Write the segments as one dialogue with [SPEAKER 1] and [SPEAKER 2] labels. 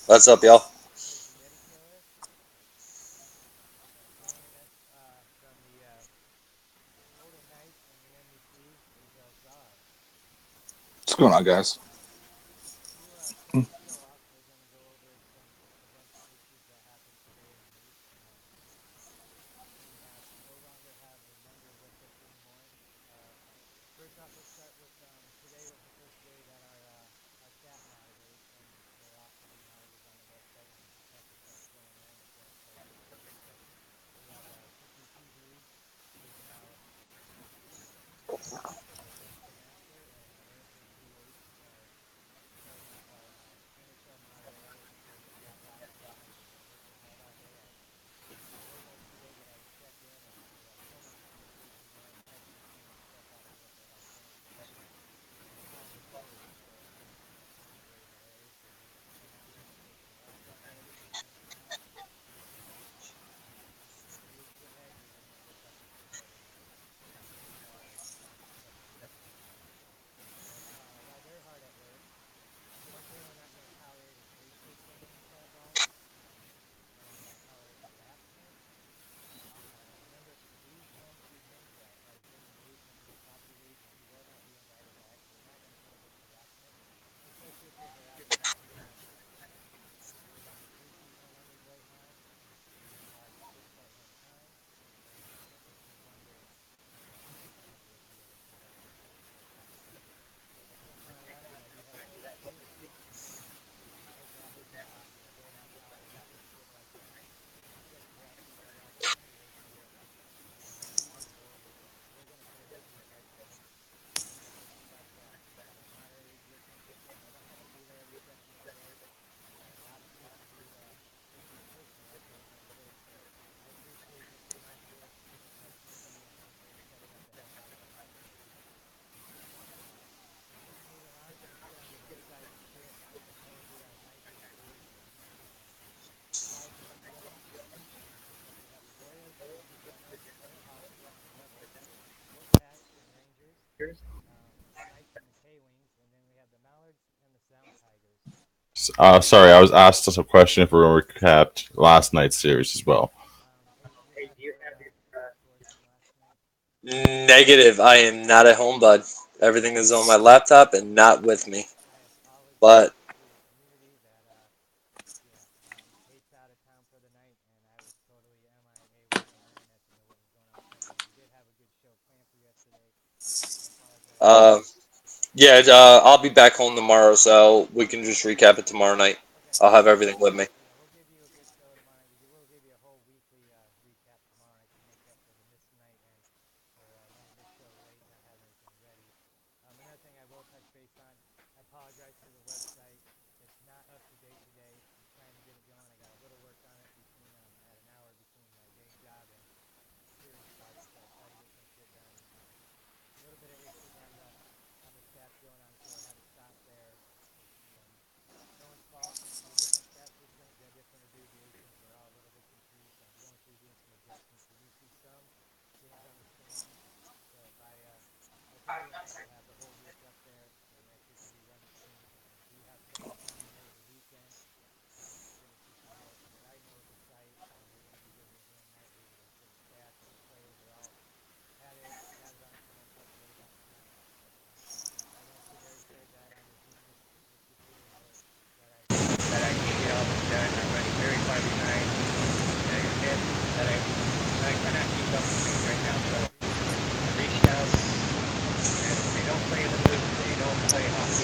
[SPEAKER 1] What's up, y'all?
[SPEAKER 2] What's going on, guys? Sorry, I was asked us a question if we recapped last night's series as well.
[SPEAKER 1] Negative. I am not at home, bud. Everything is on my laptop and not with me. But uh, yeah, I'll be back home tomorrow, so we can just recap it tomorrow night. I'll have everything with me.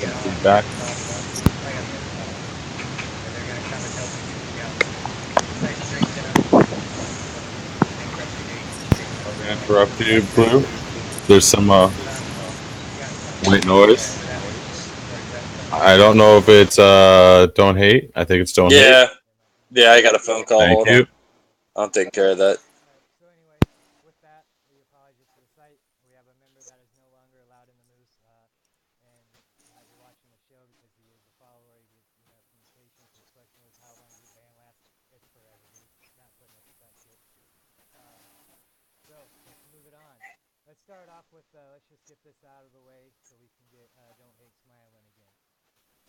[SPEAKER 2] Some feedback. I'm gonna interrupt you, Blue. There's some white noise. I don't know if it's don't hate. I think it's don't hate.
[SPEAKER 1] Yeah, yeah, I got a phone call.
[SPEAKER 2] Thank
[SPEAKER 1] Hold on.
[SPEAKER 2] you.
[SPEAKER 1] I'm taking care of that.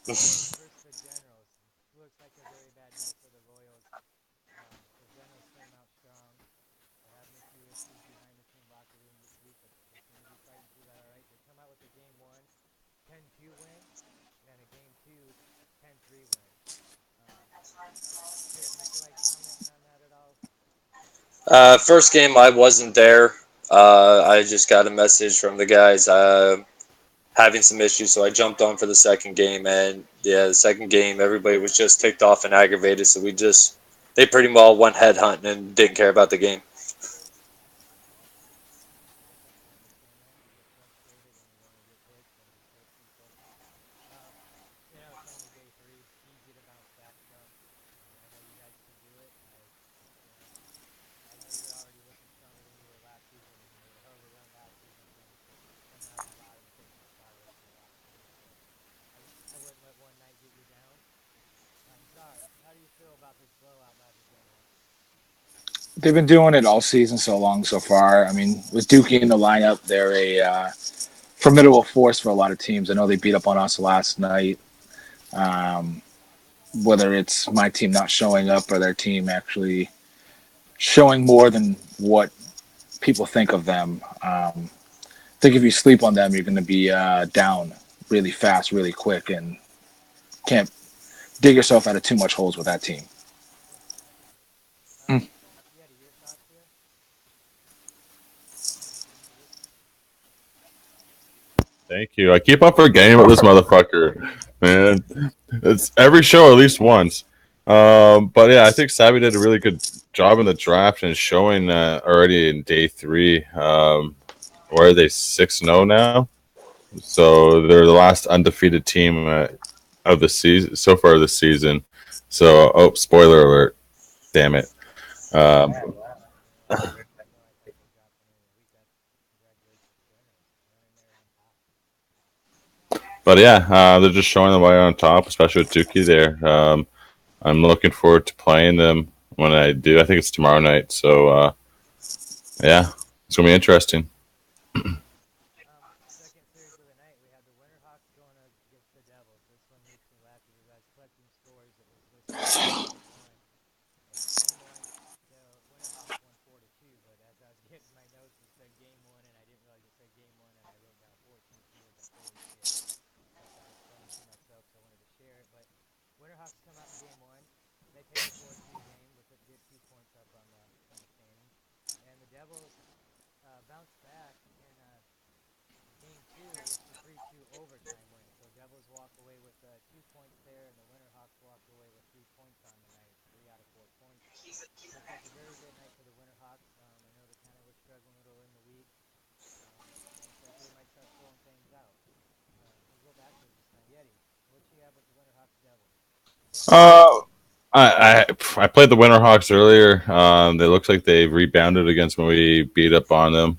[SPEAKER 3] Royals versus the Generals. Looks like a very bad night for the Royals. The Generals came out strong. They're having a few issues behind the scene locker room this week, but they seem to be fighting through that all right. They come out with a game one 10-2 win, and then a game two 10-3 win. Um, you feel like commenting on that at all?
[SPEAKER 1] First game, I wasn't there. I just got a message from the guys having some issues, so I jumped on for the second game. And yeah, the second game, everybody was just ticked off and aggravated, so they pretty well went head hunting and didn't care about the game.
[SPEAKER 3] I guess I can understand that. You get frustrated and you want to get pissed and just hurt people. Um, it's only day three. Easy to bounce back from. I know you guys can do it. You know, I know you're already looking stronger than you were last season, and you made a hell of a run last season coming out of the bottom and taking the spotlight from the locker room. So I wouldn't let one night get you down. Czar, how do you feel about this blowout by the Generals?
[SPEAKER 4] They've been doing it all season so long so far. I mean, with Dookie in the lineup, they're a formidable force for a lot of teams. I know they beat up on us last night. Um, whether it's my team not showing up or their team actually showing more than what people think of them. I think if you sleep on them, you're going to be down really fast, really quick, and can't dig yourself out of too much holes with that team.
[SPEAKER 3] Yeah, definitely.
[SPEAKER 4] Mm.
[SPEAKER 3] Yeti, your thoughts here? You muted?
[SPEAKER 2] Thank you. I keep on forgetting about this motherfucker, man. It's every show at least once. But yeah, I think Savvy did a really good job in the draft and showing already in day three. Where are they 6-0 now? So they're the last undefeated team of the season so far this season. So spoiler alert! Damn it. Um,
[SPEAKER 3] Yeah, I didn't even know. I thought they dropped one early in the week. That's congratulations, Generals. Running there on top.
[SPEAKER 2] but yeah, they're just showing the way on top, especially with Dookie there. I'm looking forward to playing them when I do. I think it's tomorrow night. So yeah, it's gonna be interesting.
[SPEAKER 3] Second series of the night, we had the Winterhawks going against the Devils. This one makes me laugh because I was collecting scores. It was listed as game one. Game one, the Winterhawks won 4-2, but as I was getting my notes, it said game one, and I didn't realize it said game one, and I wrote down 14-2. I was like, holy shit. Thought that was funny to myself, so I wanted to share it. But Winterhawks come out in game one. They take a 4-2 game with get 2 points up on the standings, and the Devils bounce back in game two with the 3-2 overtime win. So Devils walk away with 2 points there, and the Winterhawks walk away with 3 points on the night, 3 out of 4 points. Looks like a very good night for the Winterhawks. I know they kind of were struggling a little in the week. Looks like they might start pulling things out. We'll go backwards this time. Yeti, what you have with the Winterhawks Devils? Quick summary.
[SPEAKER 2] Uh, I played the Winterhawks earlier. They looks like they rebounded against when we beat up on them.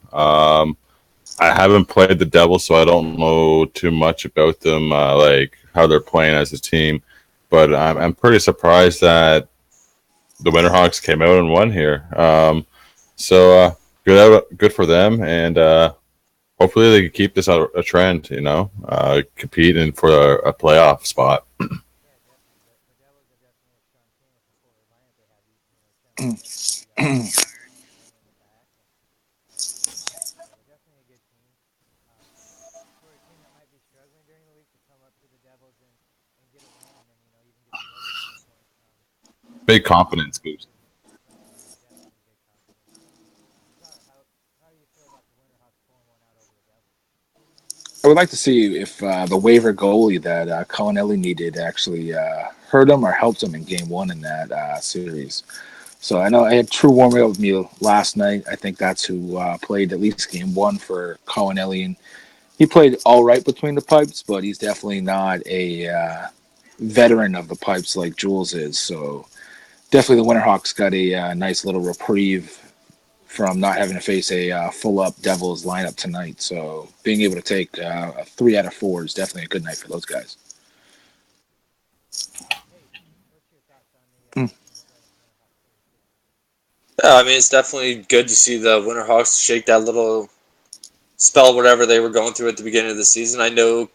[SPEAKER 2] I haven't played the Devils, so I don't know too much about them, like how they're playing as a team. But I'm pretty surprised that the Winterhawks came out and won here. So good for them, and hopefully they can keep this a trend. Competing for a playoff spot.
[SPEAKER 3] Yeah, definitely. The Devils are definitely a strong team with the forward lineup they have. Chumley Smith and Diaz and Maloney in the back, and Leo Thompson. So they're definitely a good team. Um, for a team that might be struggling during the week to come up to the Devils and get a win, and then even get the overtime point.
[SPEAKER 2] Big
[SPEAKER 3] Definitely a
[SPEAKER 2] confidence boost.
[SPEAKER 3] yeah, definitely big confidence. Czar, how do you feel about the Winterhawks pulling one out over the Devils?
[SPEAKER 4] I would like to see if the waiver goalie that Colinelli needed actually hurt him or helped him in game one in that series. So I know I had True warming up with me last night. I think that's who played at least game one for Colinelli, and he played all right between the pipes, but he's definitely not a veteran of the pipes like Jules is. So definitely the Winterhawks got a nice little reprieve from not having to face a full up Devils lineup tonight. So being able to take a 3 out of 4 is definitely a good night for those guys.
[SPEAKER 3] Hey, what's your thoughts on
[SPEAKER 4] Mm.
[SPEAKER 3] the Winterhawks series here?
[SPEAKER 1] Yeah, I mean it's definitely good to see the Winterhawks shake that little spell, whatever they were going through at the beginning of the season. I know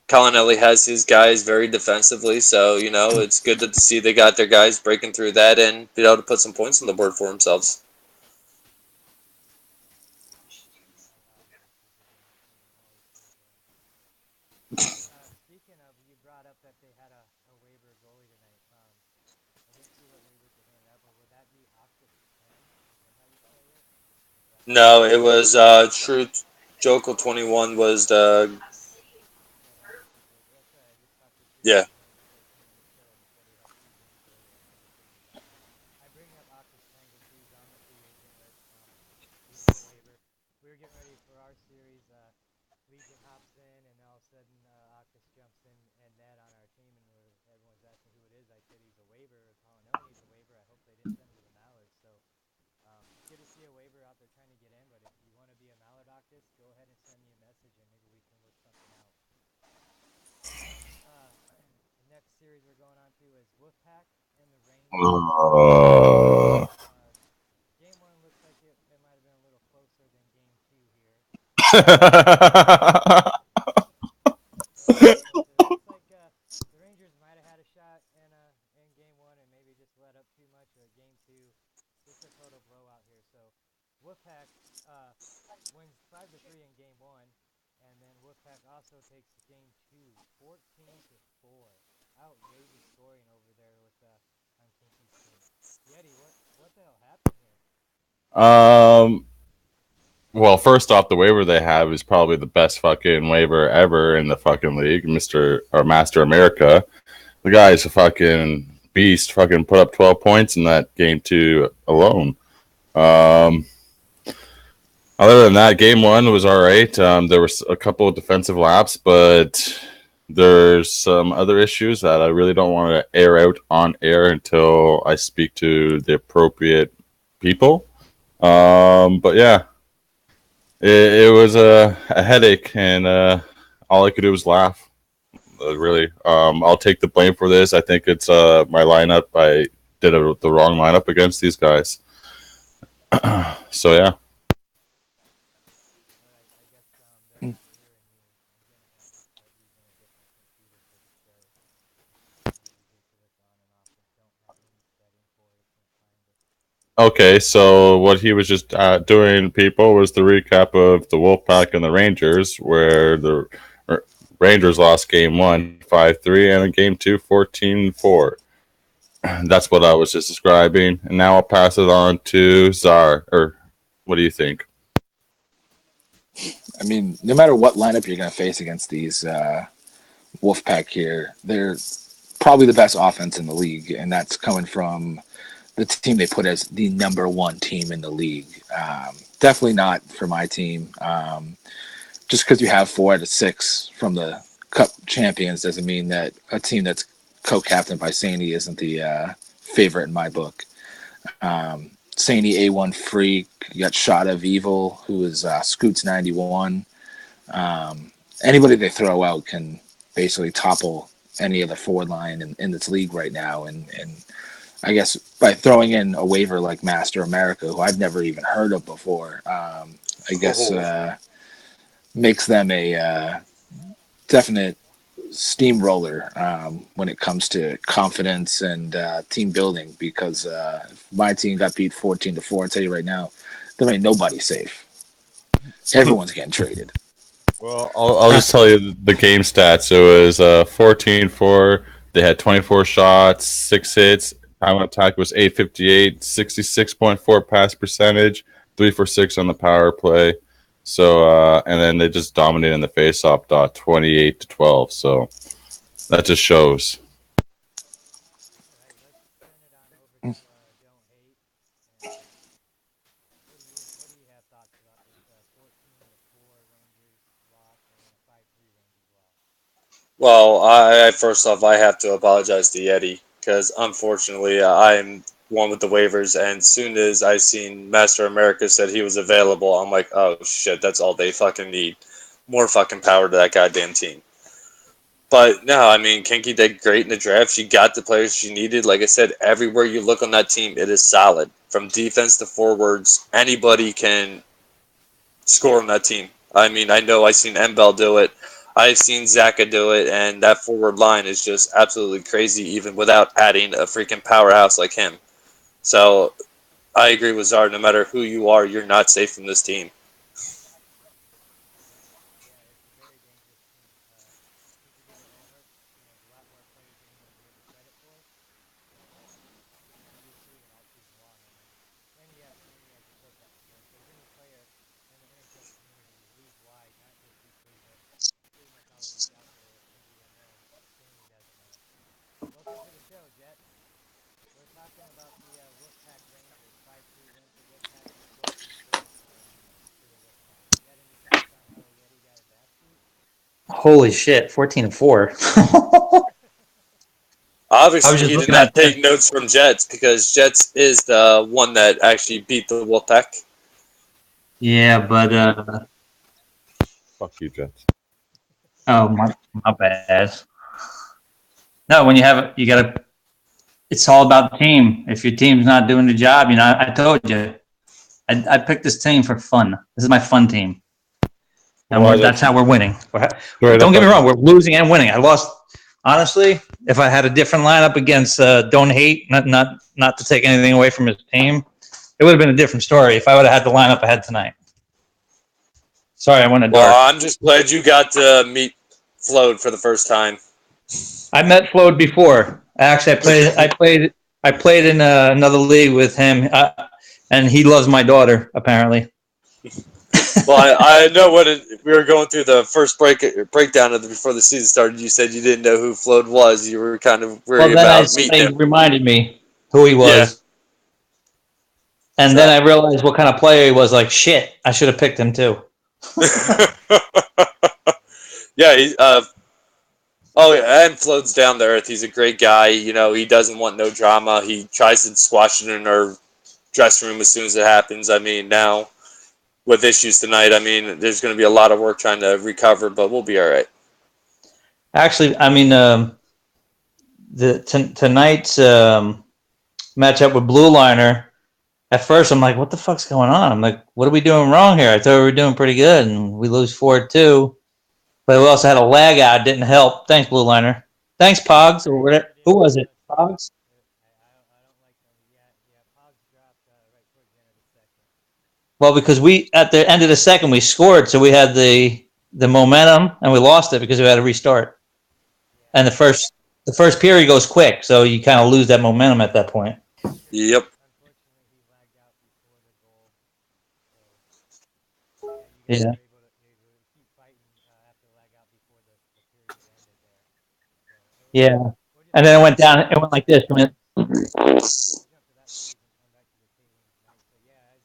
[SPEAKER 1] Colonelli has his guys very defensively, so it's good to see they got their guys breaking through that and be able to put some points on the board for themselves.
[SPEAKER 3] Speaking of, you brought up that they had a waiver goalie tonight. I didn't see what waivers they handed out, but would that be Octus 10? Is that how you say it? Or is that
[SPEAKER 1] No, it was True Jokel 21 was the
[SPEAKER 3] that Octus's waiver? That's right. I just talked to True
[SPEAKER 1] yeah.
[SPEAKER 3] 21 just like 2 minutes ago, and he said he had 2 games earlier. I never seen him again. I bring up Octus 10 because he's on the free agent list. He hit a waiver. We were getting ready for our series. Legion hops in, and all of a sudden Octus jumps in and net on our team, and everyone's asking who it is. I said he's a waiver. Colonelli needs a waiver. I hope they didn't send him to the Mallards. So it's good to see a waiver out there trying to get in. But if you want to be a Mallard Octus, go ahead and send me a message, and maybe we can work something out. The next series we're going on to is Wolfpack and the Rangers.
[SPEAKER 2] Uh,
[SPEAKER 3] Game one looks like it might have been a little closer than game two here. It looks like the Rangers might have had a shot in game one and maybe just let up too much. Or game two, just a total blowout here. So Wolfpack uh, wins 5-3 in game one, and then Wolfpack also takes game two, 14-4. Outrageous scoring over there with on Kinky's team. Yeti, what the hell happened here?
[SPEAKER 2] um, well, first off, the waiver they have is probably the best fucking waiver ever in the fucking league, Mister or Master America. The guy's a fucking beast. Fucking put up 12 points in that game two alone. Um, Other than that, game one was all right. There was a couple of defensive laps, but there's some other issues that I really don't want to air out on air until I speak to the appropriate people. But yeah, it was a headache, and all I could do was laugh. Really, I'll take the blame for this. I think it's my lineup. I did the wrong lineup against these guys. So yeah.
[SPEAKER 3] But I guess they're not hearing me. I'm gonna have to start using a different computer for the show. It's driving me ridiculous on and off, and don't have any setting for it. I can't find it.
[SPEAKER 2] Okay, so what he was just doing, people, was the recap of the Wolfpack and the Rangers, where the Rangers lost game one 5-3, and in game two 14-4. That's what I was just describing. And now I'll pass it on to Czar. Or what do you think?
[SPEAKER 4] I mean, no matter what lineup you're going to face against these Wolfpack here, they're probably the best offense in the league, and that's coming from the team they put as the number one team in the league. Definitely not for my team. Just because you have 4 out of 6 from the Cup champions doesn't mean that a team that's co-captained by Saney isn't the favorite in my book. Saney A1 Freak, you got Shot of Evil, who is Scoots 91. Anybody they throw out can basically topple any other forward line in this league right now. And I guess by throwing in a waiver like Master America, who I've never even heard of before, I guess makes them a definite steamroller when it comes to confidence and team building. Because if my team got beat 14-4, I tell you right now, there ain't nobody safe. Everyone's getting traded.
[SPEAKER 2] Well, I'll just tell you the game stats. It was 14-4. They had 24 shots, 6 hits. Time on attack was 858, 66.4 pass percentage, 3 for 6 on the power play. So, and then they just dominated in the face-off dot 28-12. So that just shows.
[SPEAKER 3] All right, let's turn it on over to Don't Hate. And what do you have thoughts about this 14-4 Rangers loss and then a 5-3 Rangers loss?
[SPEAKER 1] Well, I first off I have to apologize to Yeti because unfortunately I'm one with the waivers, and soon as I seen Master America said he was available, I'm like, oh shit, that's all they fucking need. More fucking power to that goddamn team. But no, I mean, Kinky did great in the draft. She got the players she needed. Like I said, everywhere you look on that team, it is solid. From defense to forwards, anybody can score on that team. I mean, I know I seen Mbell do it. I've seen Zaka do it, and that forward line is just absolutely crazy, even without adding a freaking powerhouse like him. So I agree with Zard. No matter who you are, you're not safe from this team.
[SPEAKER 3] Yeah, it's a very dangerous team. Need to do their homework. There's a lot more players than anyone gave it credit for. But it's going to be proven all season long. I mean, Lanier, you said that before. If there's any player in the NHL community league wide, not just in Cleveland, pretty much all the leagues out there, it's going to be him there, and Stanley doesn't know it. Welcome to the show, Jet. We're talking about the Wolfpack Rangers. 5-3 win for Wolfpack and 14-4 for the Wolfpack. You got any thoughts on how Yeti got his ass beat?
[SPEAKER 5] Holy shit, 14-4. I was
[SPEAKER 1] Obviously,
[SPEAKER 5] just
[SPEAKER 1] he did
[SPEAKER 5] looking at
[SPEAKER 1] not
[SPEAKER 5] the
[SPEAKER 1] take notes from Jets because Jets is the one that actually beat the Wolfpack.
[SPEAKER 5] yeah, but
[SPEAKER 2] Fuck you, Jets.
[SPEAKER 5] oh my bad. No, when you have you gotta. It's all about the team. If your team's not doing the job, I told you, I picked this team for fun. This is my fun team, and
[SPEAKER 2] Well,
[SPEAKER 5] that's how we're winning.
[SPEAKER 2] straight
[SPEAKER 5] Don't
[SPEAKER 2] up.
[SPEAKER 5] get me wrong, we're losing and winning. I lost. Honestly, if I had a different lineup against Don't Hate, not to take anything away from his team, it would have been a different story if I would have had the lineup I had tonight. Sorry, I went dark.
[SPEAKER 1] Well, I'm just glad you got to meet Float for the first time.
[SPEAKER 5] I met Flode before. Actually, I played in another league with him, and he loves my daughter. Apparently,
[SPEAKER 1] Well, I know we were going through the first breakdown of before the season started. You said you didn't know who Float was. You were kind of
[SPEAKER 5] well,
[SPEAKER 1] worried
[SPEAKER 5] then
[SPEAKER 1] about meeting
[SPEAKER 5] somebody
[SPEAKER 1] him.
[SPEAKER 5] reminded me who he
[SPEAKER 1] Yeah.
[SPEAKER 5] was, and then
[SPEAKER 1] So.
[SPEAKER 5] I realized what kind of player he was. Like shit, I should have picked him too.
[SPEAKER 1] Yeah. Oh, yeah, and Float's down to earth. He's a great guy. He doesn't want no drama. He tries to squash it in our dressing room as soon as it happens. I mean, now with issues tonight, I mean, there's going to be a lot of work trying to recover, but we'll be all right.
[SPEAKER 5] Actually, I mean, tonight's matchup with Blue Liner. At first, I'm like, what the fuck's going on? I'm like, what are we doing wrong here? I thought we were doing pretty good, and we lose 4-2. But we also had a lag out. Didn't help. Thanks, Blue Liner. Thanks, Pogs. Or whatever. Who was it? Pogs?
[SPEAKER 3] I don't like them. Yeah. Pogs dropped right towards the end of the second.
[SPEAKER 5] Well, because we at the end of the second we scored, so we had the momentum, and we lost it because we had to restart.
[SPEAKER 3] Yeah,
[SPEAKER 5] And the first period goes quick, so you kind of lose that momentum at that point.
[SPEAKER 1] Yep.
[SPEAKER 3] unfortunately, he lagged out before the goal. So, yeah, you guys
[SPEAKER 5] Yeah,
[SPEAKER 3] were able to keep fighting after lag out before the period ended there. So,
[SPEAKER 5] yeah. And
[SPEAKER 3] we'll
[SPEAKER 5] then it
[SPEAKER 3] just
[SPEAKER 5] went
[SPEAKER 3] have to
[SPEAKER 5] down. It went like this. It went,
[SPEAKER 3] jump to that series and come back to the Canadian tonight. So, yeah,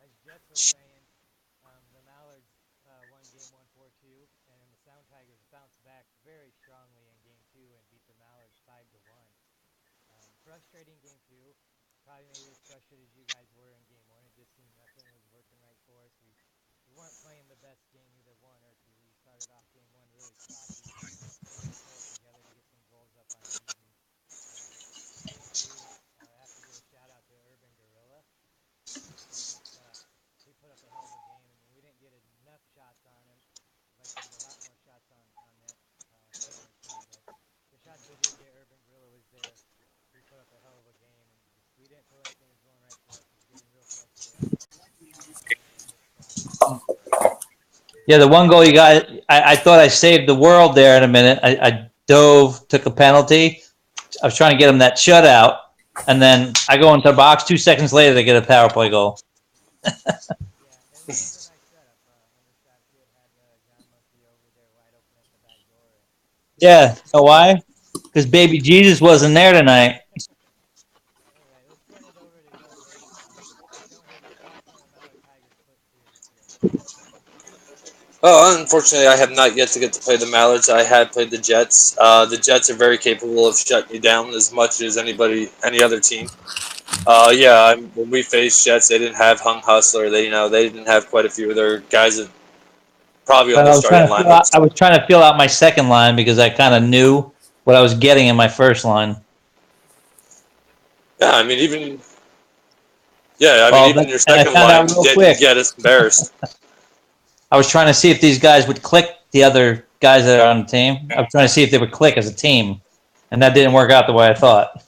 [SPEAKER 3] as Jets was saying, the Mallards won game one 4-2, and the Sound Tigers bounced back very strongly in game two and beat the Mallards 5-1. Frustrating game two. Probably maybe as frustrated as you guys were in game one. It just seemed nothing was working right for us. We weren't playing the best game either one or two. We started off game one really sloppy. Couldn't really pull it together to get some goals up on Eden. Um, Game two, I have to give a shout out to Urban Gorilla. He put up a hell of a game, and we didn't get enough shots on him. I'd like to get a lot more shots on net from our team, but the shots we did get, Urban Gorilla was there. He put up a hell of a game, and just, we didn't feel anything was going right for us. It was getting real frustrating. When we get sloppy.
[SPEAKER 5] yeah, the one goal you got. I thought I saved the world there in a minute. I dove, took a penalty. I was trying to get him that shutout, and then I go into the box. 2 seconds later, they get a power play goal.
[SPEAKER 3] Yeah, it was a nice setup. Undershot kid had John Muncy over there wide open at the back door. And
[SPEAKER 5] Yeah, you know why? Because baby Jesus wasn't there tonight.
[SPEAKER 3] all right, let's turn it over to Don't Hate. Don't Hate your thoughts on the Mallard Tigers split series here.
[SPEAKER 1] Oh, unfortunately, I have not yet to get to play the Mallards. I had played the Jets. The Jets are very capable of shutting you down as much as any other team. Yeah, when we faced Jets, they didn't have Hung Hustler. They didn't have quite a few of their guys that probably on
[SPEAKER 5] But
[SPEAKER 1] their starting lineups.
[SPEAKER 5] I was trying to feel out my second line because I kind of knew what I was getting in my first line.
[SPEAKER 1] Yeah, even your
[SPEAKER 5] And I
[SPEAKER 1] second
[SPEAKER 5] found
[SPEAKER 1] line
[SPEAKER 5] out real
[SPEAKER 1] didn't
[SPEAKER 5] quick.
[SPEAKER 1] get us embarrassed.
[SPEAKER 5] I was trying to see if these guys would click the other guys that are on the team. I'm trying to see if they would click as a team, and that didn't work out the way I thought.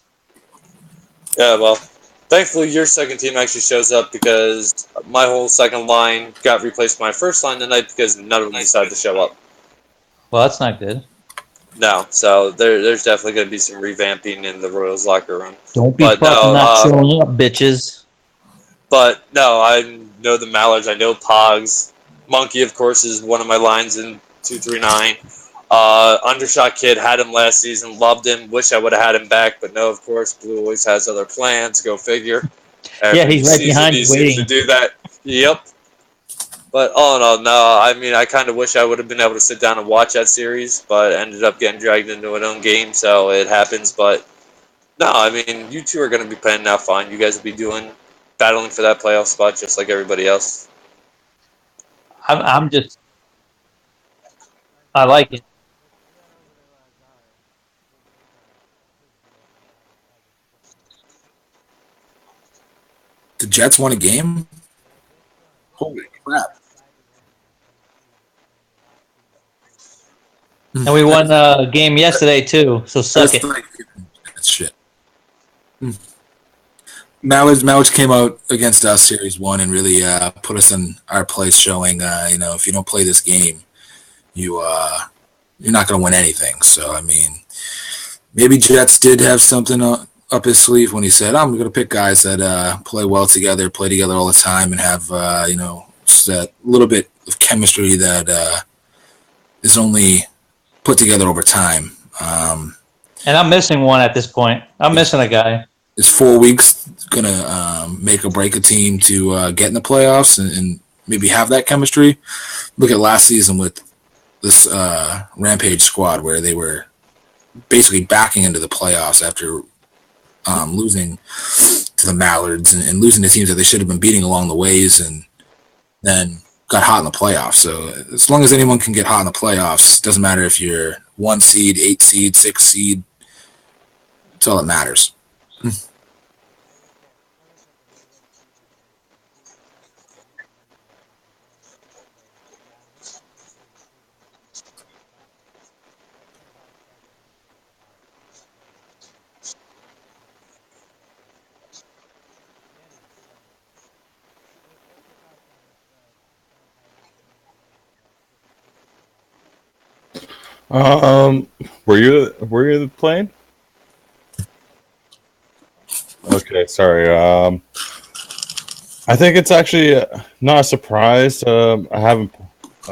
[SPEAKER 1] Yeah, well, thankfully your second team actually shows up because my whole second line got replaced by my first line tonight because none of them decided to show up.
[SPEAKER 5] Well, that's not good.
[SPEAKER 1] No, so there's definitely going to be some revamping in the Royals locker room.
[SPEAKER 5] Don't be
[SPEAKER 1] But
[SPEAKER 5] fucking
[SPEAKER 1] no,
[SPEAKER 5] not showing up, bitches.
[SPEAKER 1] but no, I know the Mallards. I know Pogs. Monkey, of course, is one of my lines in 239. Undershot Kid had him last season. Loved him. Wish I would have had him back, but no, of course, Blue always has other plans. Go figure.
[SPEAKER 5] Yeah,
[SPEAKER 1] Every
[SPEAKER 5] he's right
[SPEAKER 1] season
[SPEAKER 5] behind
[SPEAKER 1] he
[SPEAKER 5] you
[SPEAKER 1] seems to
[SPEAKER 5] waiting.
[SPEAKER 1] do that. Yep. But all in all, no. I mean, I kind of wish I would have been able to sit down and watch that series, but ended up getting dragged into an own game, so it happens. But no, I mean, you two are going to be playing now fine. You guys will be battling for that playoff spot just like everybody else.
[SPEAKER 5] I'm just, I like it.
[SPEAKER 3] Let's do that over to Zahar. His deal and how the split went.
[SPEAKER 4] The Jets won a game.
[SPEAKER 3] The Jets won.
[SPEAKER 4] Holy
[SPEAKER 3] They
[SPEAKER 4] crap!
[SPEAKER 3] decided win against Tennessee, and they lost to 142.
[SPEAKER 5] And we won a game yesterday too, so
[SPEAKER 4] I
[SPEAKER 5] suck
[SPEAKER 4] just
[SPEAKER 5] it.
[SPEAKER 4] like that's shit. Mallards came out against us Series 1 and really put us in our place, showing if you don't play this game, you're not going to win anything. So I mean, maybe Jets did have something up his sleeve when he said, "I'm going to pick guys that play well together, play together all the time, and have that little bit of chemistry that is only put together over time."
[SPEAKER 5] And I'm missing one at this point. I'm missing a guy.
[SPEAKER 4] Is 4 weeks going to make or break a team to get in the playoffs and maybe have that chemistry? Look at last season with this Rampage squad where they were basically backing into the playoffs after losing to the Mallards and losing to teams that they should have been beating along the ways, and then got hot in the playoffs. So as long as anyone can get hot in the playoffs, it doesn't matter if you're 1 seed, 8 seed, 6 seed. That's all that matters.
[SPEAKER 3] Like I said, the Midwest region is super tough to compete in anyway because you only have 6 players. Yeah, I mean this year the season was tough, but that Winterhawks record just speaks a lot for what players can do. It's really tough. Again, what's your thoughts on this Sanitizers winning again with Triple T for playoffs?
[SPEAKER 2] Um, were you playing? Okay, sorry. I think it's actually not a surprise. I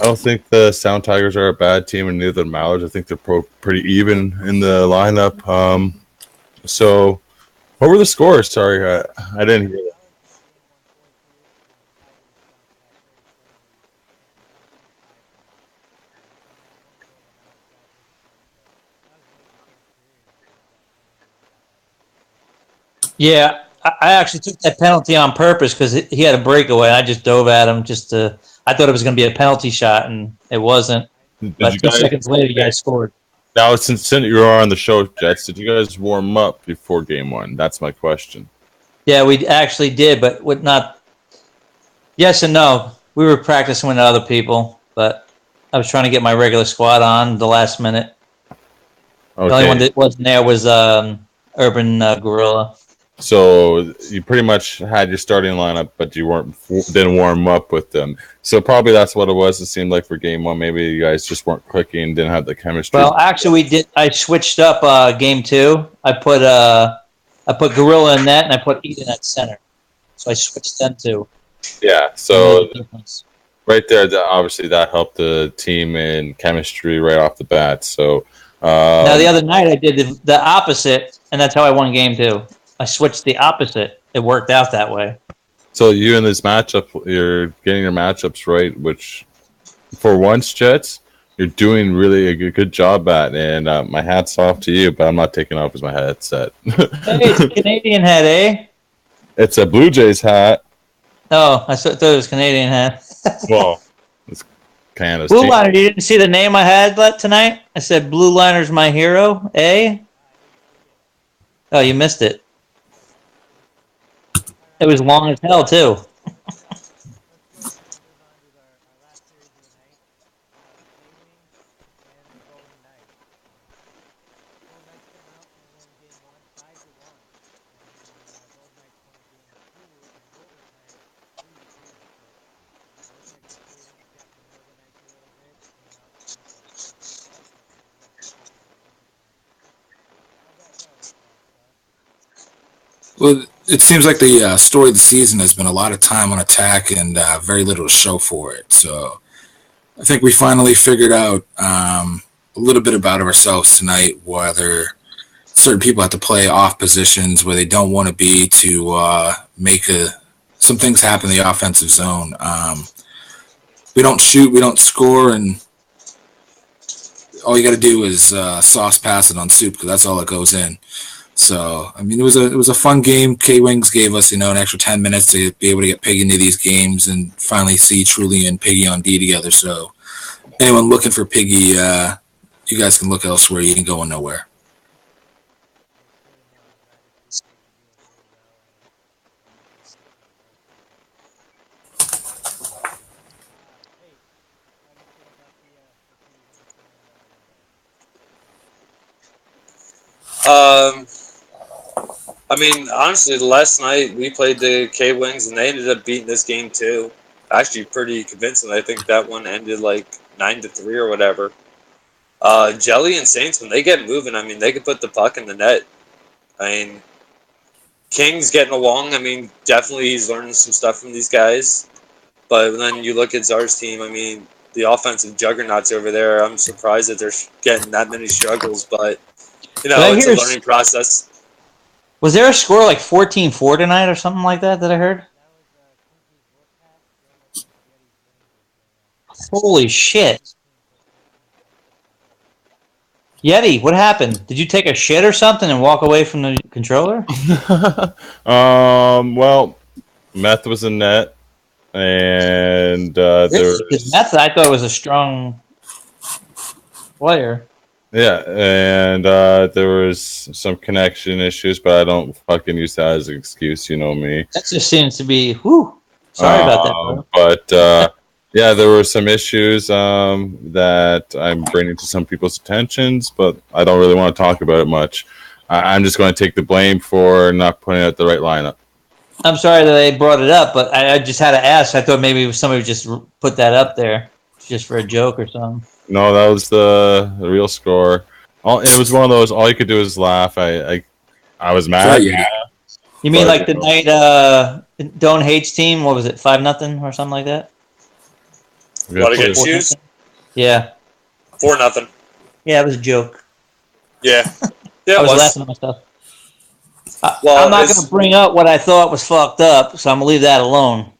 [SPEAKER 2] don't think the Sound Tigers are a bad team, and neither the Mallards. I think they're pretty even in the lineup. So, what were the scores? Sorry, I didn't hear that.
[SPEAKER 3] Mallards won game 142, and the Tigers bounced back very slowly and won 3-5 tonight. It's only had one goal. The Mallards got near the end, but that was late in the first period. I believe that penalty got that one to go.
[SPEAKER 5] Yeah, I actually took that penalty on purpose because he had a breakaway. I just dove at him just to. I thought it was going to be a penalty shot, and it wasn't.
[SPEAKER 2] Did
[SPEAKER 5] But
[SPEAKER 2] you
[SPEAKER 5] 2 seconds later, you guys scored.
[SPEAKER 2] now since you are on the show, Jets? Did you guys warm up before Game 1? That's my question.
[SPEAKER 5] Yeah, we actually did, but with not. Yes and no. We were practicing with other people, but I was trying to get my regular squad on the last minute. The only one
[SPEAKER 2] Okay,
[SPEAKER 5] that wasn't there was Urban Gorilla.
[SPEAKER 2] so you pretty much had your starting lineup, but you didn't warm up with them. So probably that's what it was. It seemed like for Game 1, maybe you guys just weren't clicking, didn't have the chemistry.
[SPEAKER 5] Well, actually, we did. I switched up Game 2. I put Gorilla in net, and I put Eden at center. So I switched them two.
[SPEAKER 2] Yeah,
[SPEAKER 5] It
[SPEAKER 2] so
[SPEAKER 5] made a difference.
[SPEAKER 2] right there, obviously that helped the team in chemistry right off the bat. So
[SPEAKER 5] Now the other night I did the opposite, and that's how I won Game 2. I switched the opposite. It worked out that way.
[SPEAKER 2] so you in this matchup, you're getting your matchups right, which for once, Jets, you're doing really a good job at. And my hat's off to you, but I'm not taking off as my headset.
[SPEAKER 5] Hey, it's a Canadian hat, eh?
[SPEAKER 2] It's a Blue Jays hat.
[SPEAKER 5] Oh, I thought it was Canadian hat.
[SPEAKER 2] Well, it's Canada's
[SPEAKER 5] Blue
[SPEAKER 2] team.
[SPEAKER 5] Liner, you didn't see the name I had tonight? I said Blue Liner's my hero, eh?
[SPEAKER 3] I didn't see it.
[SPEAKER 5] Oh, you missed it.
[SPEAKER 3] All
[SPEAKER 5] It
[SPEAKER 3] right,
[SPEAKER 5] was long as hell, too.
[SPEAKER 3] let's go ahead and move on to our last series of the night. The K-Wings
[SPEAKER 4] Well, it seems like the story of the season has been a lot of time on attack and very little to show for it. So I think we finally figured out a little bit about ourselves tonight, whether certain people have to play off positions where they don't want to be to make some things happen in the offensive zone. We don't shoot, we don't score, and all you got to do is sauce pass it on soup because that's all that goes in. So I mean, it was a fun game. K Wings gave us an extra 10 minutes to be able to get Piggy into these games and finally see Truly and Piggy on D together. So anyone looking for Piggy, you guys can look elsewhere. You ain't going nowhere.
[SPEAKER 3] It's good to know. I'm glad to see Piggy doing really well, and we're looking forward to it. Hey, how do you feel about the K Wings going today?
[SPEAKER 1] Um, I mean, honestly, last night we played the K Wings and they ended up beating this game too. Actually, pretty convincing. I think that one ended like 9-3 or whatever. Jelly and Saints, when they get moving, I mean, they could put the puck in the net. I mean, King's getting along. I mean, definitely he's learning some stuff from these guys. But then you look at Czar's team. I mean, the offensive juggernauts over there. I'm surprised that they're getting that many struggles, but
[SPEAKER 5] Did I
[SPEAKER 1] it's a
[SPEAKER 5] hear?
[SPEAKER 1] learning process.
[SPEAKER 5] Was there a score like 14-4 tonight or something like that that I heard?
[SPEAKER 3] That was Kinky's Wolfpack going up against Yeti's Rangers,
[SPEAKER 5] Holy shit!
[SPEAKER 3] and both teams put 14 points up on them.
[SPEAKER 5] Yeti, what happened? Did you take a shit or something and walk away from the controller?
[SPEAKER 2] Well, Meth was in net, and there
[SPEAKER 5] Really? Because
[SPEAKER 2] was
[SPEAKER 5] Meth, I thought was a strong player.
[SPEAKER 2] yeah, and there was some connection issues, but I don't fucking use that as an excuse. You know me.
[SPEAKER 5] That just seems to be. Whew. Sorry about that, bro.
[SPEAKER 2] But yeah, there were some issues that I'm bringing to some people's attentions, but I don't really want to talk about it much. I'm just going to take the blame for not putting out the right lineup.
[SPEAKER 5] I'm sorry that I brought it up, but I just had to ask. I thought maybe somebody would just put that up there just for a joke or something.
[SPEAKER 2] No, that was the real score. It was one of those. All you could do is laugh. I was
[SPEAKER 4] Try
[SPEAKER 2] mad,
[SPEAKER 4] Yeti.
[SPEAKER 5] You mean
[SPEAKER 2] but
[SPEAKER 5] like the night Don't Hate's team? What was it, 5-0 or something like that?
[SPEAKER 2] we
[SPEAKER 1] What
[SPEAKER 2] got
[SPEAKER 5] Or
[SPEAKER 2] two.
[SPEAKER 1] against
[SPEAKER 5] four
[SPEAKER 1] shoes?
[SPEAKER 5] nothing? Yeah,
[SPEAKER 1] 4-0.
[SPEAKER 5] yeah, it was a joke.
[SPEAKER 1] Yeah, yeah,
[SPEAKER 5] I
[SPEAKER 1] it
[SPEAKER 5] was
[SPEAKER 1] was.
[SPEAKER 5] laughing at myself. I'm
[SPEAKER 1] Well,
[SPEAKER 5] not going to bring up what I thought was fucked up, so I'm gonna leave that alone.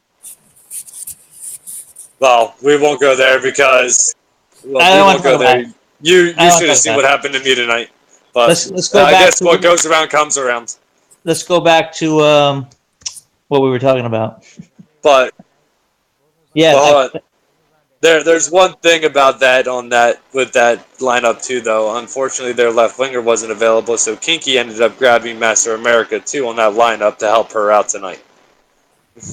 [SPEAKER 1] we won't go there because
[SPEAKER 5] I
[SPEAKER 1] we
[SPEAKER 5] don't want
[SPEAKER 1] won't
[SPEAKER 5] to talk
[SPEAKER 1] go
[SPEAKER 5] about
[SPEAKER 1] there.
[SPEAKER 5] it. I
[SPEAKER 1] You
[SPEAKER 5] don't want
[SPEAKER 1] should
[SPEAKER 5] to
[SPEAKER 1] have
[SPEAKER 5] talk
[SPEAKER 1] seen
[SPEAKER 5] about
[SPEAKER 1] what
[SPEAKER 5] it.
[SPEAKER 1] happened to me tonight. But
[SPEAKER 5] Let's go
[SPEAKER 1] I
[SPEAKER 5] back
[SPEAKER 1] guess what
[SPEAKER 5] to
[SPEAKER 1] goes around comes around.
[SPEAKER 5] let's go back to what we were talking about.
[SPEAKER 1] But
[SPEAKER 3] We'll move on
[SPEAKER 5] Yeah,
[SPEAKER 3] to
[SPEAKER 1] but hold on.
[SPEAKER 3] we'll move on to Haiti.
[SPEAKER 1] There's one thing about that on that with that lineup too, though. Unfortunately, their left winger wasn't available, so Kinky ended up grabbing Master America too on that lineup to help her out tonight.
[SPEAKER 3] Yeah,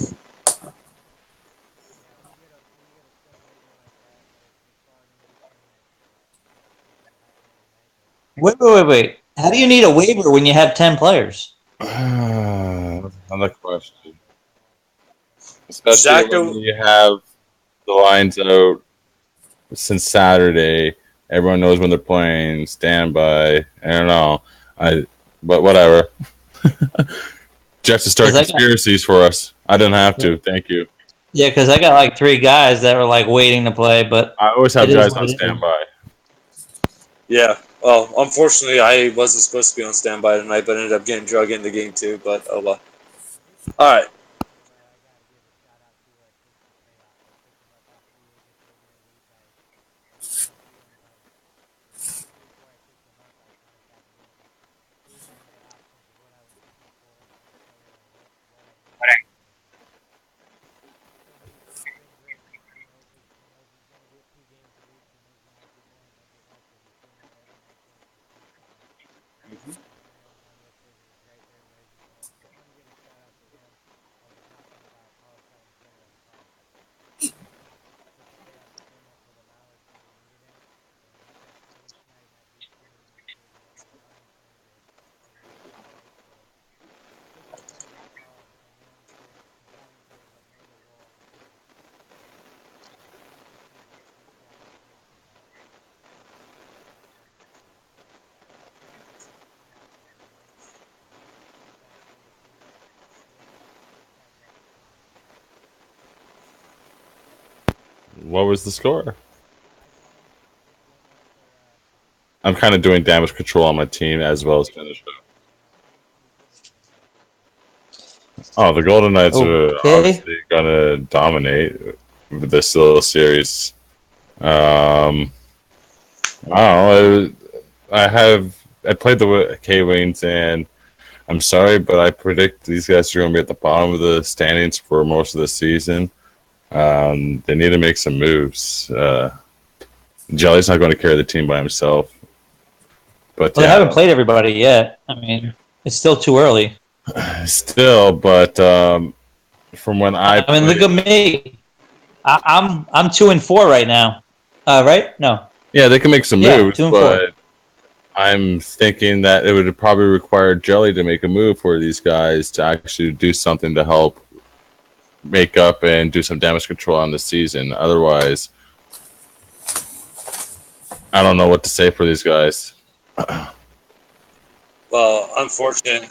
[SPEAKER 3] when you get a stud waiver like that, they call it in between. It happened the other night, but
[SPEAKER 5] Wait. How do you need a waiver when you have 10 players?
[SPEAKER 2] Another question, especially when
[SPEAKER 1] Zacho,
[SPEAKER 2] you have the lines out since Saturday. Everyone knows when they're playing standby. I don't know. But whatever. Jeff to start
[SPEAKER 5] Because I got
[SPEAKER 2] conspiracies for us. I didn't have to. Thank you.
[SPEAKER 5] yeah, because I got like 3 guys that were like waiting to play, but
[SPEAKER 2] I always
[SPEAKER 5] it
[SPEAKER 2] have
[SPEAKER 5] is
[SPEAKER 2] guys
[SPEAKER 5] what
[SPEAKER 2] on
[SPEAKER 5] it is.
[SPEAKER 2] standby.
[SPEAKER 1] yeah. Well, unfortunately, I wasn't supposed to be on standby tonight, but ended up getting drug in the game too. But oh well.
[SPEAKER 3] at least
[SPEAKER 1] All
[SPEAKER 3] before
[SPEAKER 1] right.
[SPEAKER 3] the game, though, I got to give a shout out to Tasty Chaos. I picked him up on free agency the other week. I went through him even before I picked him up. I contacted him and gave him my options of what I was looking for in a player and what I needed, and he's been great. He knows he's going to get 2 games a week. He knows he might get one, he might get less, but he's been there every night for us this season, and he's been on the upgrade. He was right there ready to go. So I want to give a shout out to him.
[SPEAKER 2] What was the score?
[SPEAKER 3] 5-1.
[SPEAKER 2] I'm kind of doing damage control on my team as well as finish. Oh, the Golden Knights are
[SPEAKER 5] Okay.
[SPEAKER 2] obviously gonna dominate this little series. I don't know. I played the K Wings, and I'm sorry, but I predict these guys are going to be at the bottom of the standings for most of the season. They need to make some moves. Jelly's not going to carry the team by himself. But
[SPEAKER 5] Well, they
[SPEAKER 2] yeah,
[SPEAKER 5] haven't played everybody yet. I mean, it's still too early.
[SPEAKER 2] still, but from when I
[SPEAKER 5] I mean, look
[SPEAKER 2] played,
[SPEAKER 5] at me. I'm 2-4 right now. Right? No.
[SPEAKER 2] yeah, they can make some
[SPEAKER 5] Yeah,
[SPEAKER 2] moves,
[SPEAKER 5] 2-4.
[SPEAKER 2] but I'm thinking that it would probably require Jelly to make a move for these guys to actually do something to help make up and do some damage control on the season. Otherwise, I don't know what to say for these guys.
[SPEAKER 1] Well, unfortunately,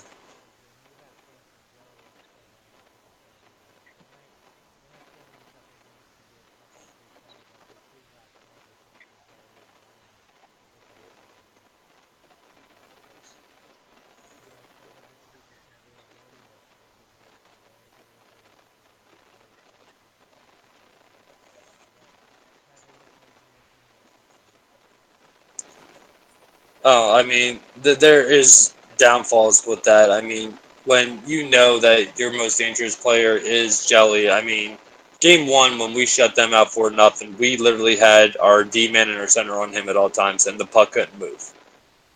[SPEAKER 1] oh, I mean, there is downfalls with that. I mean, when you know that your most dangerous player is Jelly, I mean, game one when we shut them out for nothing, we literally had our D man and our center on him at all times, and the puck couldn't move.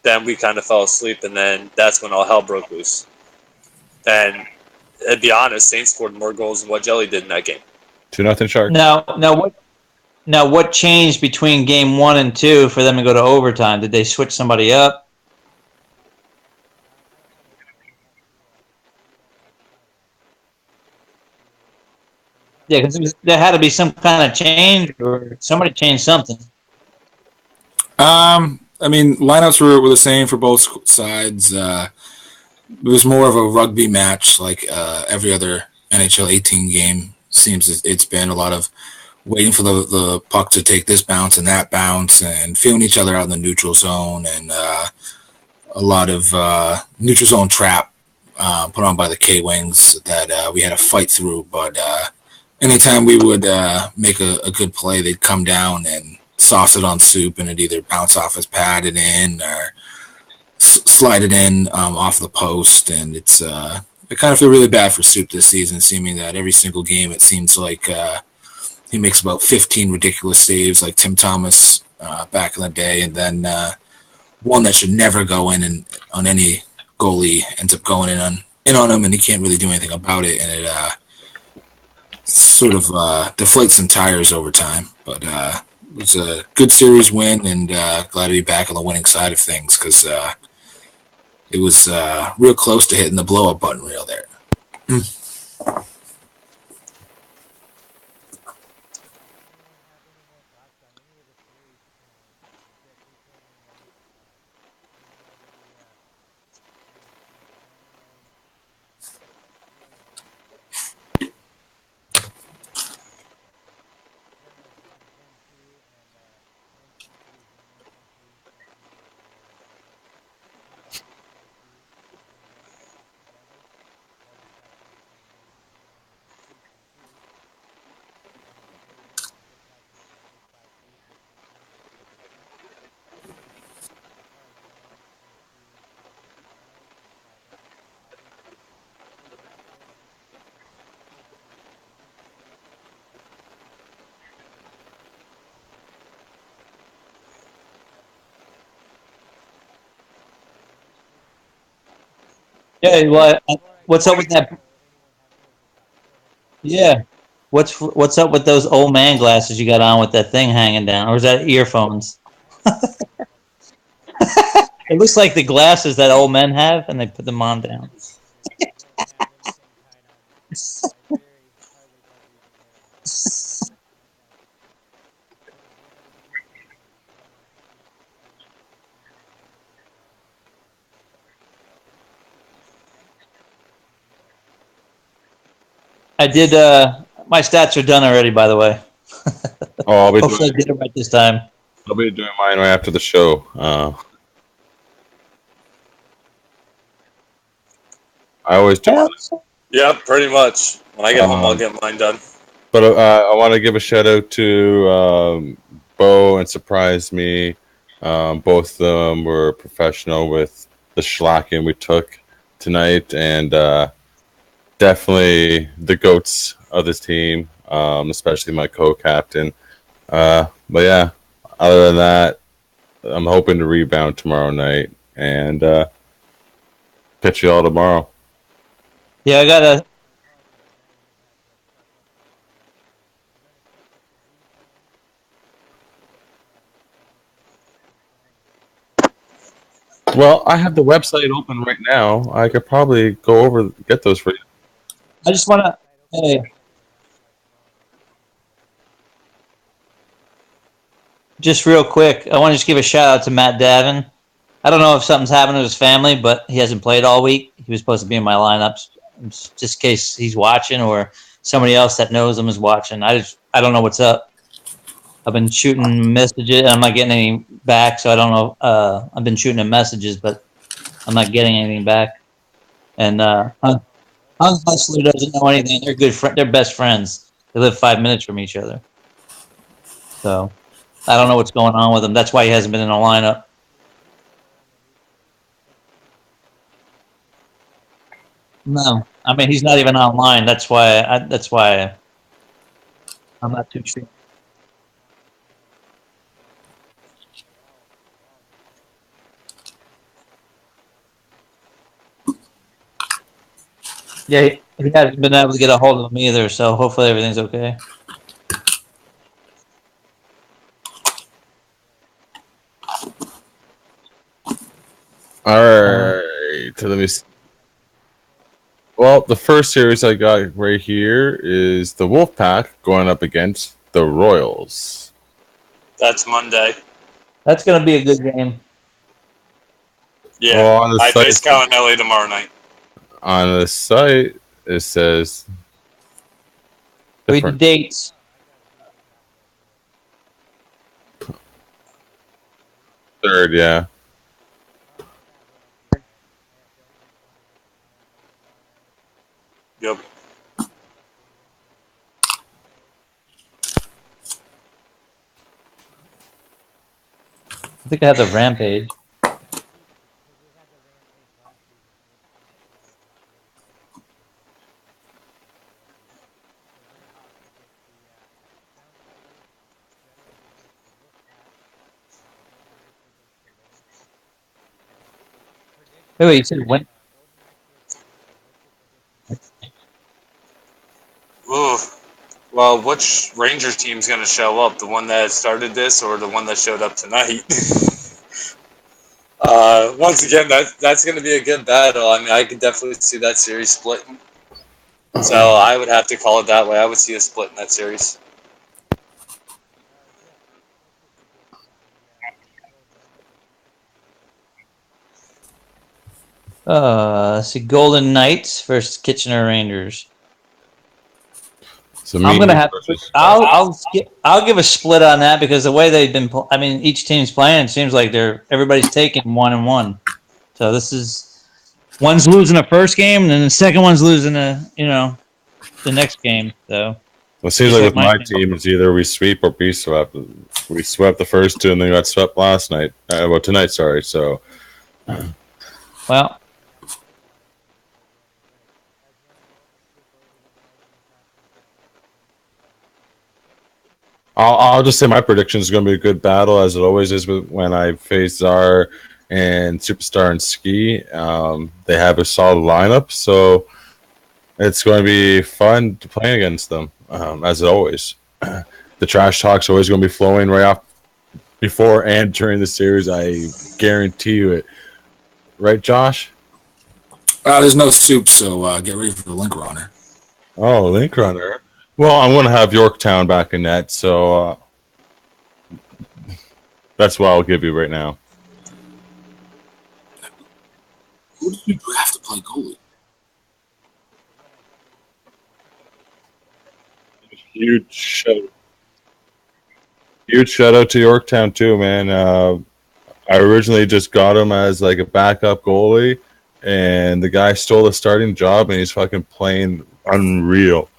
[SPEAKER 1] Then we kind of fell asleep, and then that's when all hell broke loose. And to be honest, Saints scored more goals than what Jelly did in that game.
[SPEAKER 2] 2-0 Sharks.
[SPEAKER 5] Now what changed between game 1 and 2 for them to go to overtime? Did they switch somebody up? Yeah, because there had to be some kind of change, or somebody changed something.
[SPEAKER 4] I mean, lineups were the same for both sides. It was more of a rugby match, like every other NHL 18 game. Seems it's been a lot of waiting for the puck to take this bounce and that bounce, and feeling each other out in the neutral zone, and a lot of neutral zone trap put on by the K Wings that we had to fight through. But anytime we would make a good play, they'd come down and sauce it on Soup, and it'd either bounce off his pad and in, or slide it in off the post. And it's I kind of feel really bad for Soup this season, seeming that every single game it seems like he makes about 15 ridiculous saves, like Tim Thomas back in the day, and then one that should never go in and on any goalie ends up going in on him, and he can't really do anything about it, and it sort of deflates some tires over time. But it was a good series win, and glad to be back on the winning side of things, because it was real close to hitting the blow up button real there.
[SPEAKER 5] Yeah, well, what's up with that? Yeah, what's up with those old man glasses you got on with that thing hanging down, or is that earphones? It looks like the glasses that old men have, and they put them on down. I did. My stats are done already, by the way.
[SPEAKER 2] Oh,
[SPEAKER 5] Hopefully, I did it right this time.
[SPEAKER 2] I'll be doing mine right after the show. I always do.
[SPEAKER 1] Yeah, pretty much. When I get home, I'll
[SPEAKER 2] Um,
[SPEAKER 1] get mine done.
[SPEAKER 2] but I want to give a shout out to Bo and Surprise Me. Both of them were professional with the shellacking we took tonight, and definitely the goats of this team, especially my co-captain. But yeah, other than that, I'm hoping to rebound tomorrow night and catch you all tomorrow.
[SPEAKER 5] Yeah, I gotta.
[SPEAKER 2] Well, I have the website open right now. I could probably go over get those for you.
[SPEAKER 5] I just want to. Hey, just real quick, I want to just give a shout out to Matt Davin. I don't know if something's happened to his family, but he hasn't played all week. He was supposed to be in my lineups, just in case he's watching or somebody else that knows him is watching. I don't know what's up. I've been shooting messages. I'm not getting any back, so I don't know. I've been shooting him messages, but I'm not getting anything back. And Hung Hustler doesn't know anything. They're good. They're best friends. They live 5 minutes from each other. So I don't know what's going on with him. That's why he hasn't been in a lineup. No, I mean he's not even online. That's why. That's why I'm not too sure. Yeah, he hasn't been able to get a hold of him either. So hopefully everything's okay.
[SPEAKER 2] All right. So let me. Well, the first series I got right here is the Wolfpack going up against the Royals.
[SPEAKER 1] That's Monday.
[SPEAKER 5] That's gonna be a good game.
[SPEAKER 1] Yeah,
[SPEAKER 2] Well, on the
[SPEAKER 1] I
[SPEAKER 2] site,
[SPEAKER 1] face Calanelli tomorrow night.
[SPEAKER 2] it says
[SPEAKER 5] Read the
[SPEAKER 2] different.
[SPEAKER 5] dates.
[SPEAKER 2] Third, yeah.
[SPEAKER 1] Yep.
[SPEAKER 5] I think I have the Rampage. Wait, you said when?
[SPEAKER 1] Ooh. Well, which Rangers team's going to show up? The one that started this or the one that showed up tonight? Once again, that's going to be a good battle. I mean, I could definitely see that series splitting. So I would have to call it that way. I would see a split in that series.
[SPEAKER 5] Let's see, Golden Knights versus Kitchener Rangers.
[SPEAKER 2] So
[SPEAKER 5] I'm
[SPEAKER 2] me
[SPEAKER 5] gonna
[SPEAKER 2] and
[SPEAKER 5] have.
[SPEAKER 2] versus.
[SPEAKER 5] I'll give a split on that because the way they've been. I mean, each team's playing. It seems like everybody's taking 1-1. So this is one's losing the first game, and then the second one's losing the next game. So
[SPEAKER 2] Well, it seems
[SPEAKER 5] just
[SPEAKER 2] like
[SPEAKER 5] like
[SPEAKER 2] with
[SPEAKER 5] my
[SPEAKER 2] my
[SPEAKER 5] team.
[SPEAKER 2] team, it's either we sweep or be swept. We swept the first two, and then got swept last night. Well, tonight, sorry. So
[SPEAKER 5] Well,
[SPEAKER 2] I'll just say my prediction is going to be a good battle, as it always is when I face Czar and Superstar and Ski. They have a solid lineup, so it's going to be fun to play against them, as always. The trash talk's always going to be flowing right off before and during the series. I guarantee you it. Right, Josh?
[SPEAKER 4] There's no soup, so get ready for the link runner.
[SPEAKER 2] Oh, Link Runner. Well, I'm going to have Yorktown back in net, so that's what I'll give you right now.
[SPEAKER 4] Who did you draft to play goalie?
[SPEAKER 2] Huge show. Huge shout out to Yorktown too, man. I originally just got him as like a backup goalie, and the guy stole a starting job, and he's fucking playing unreal.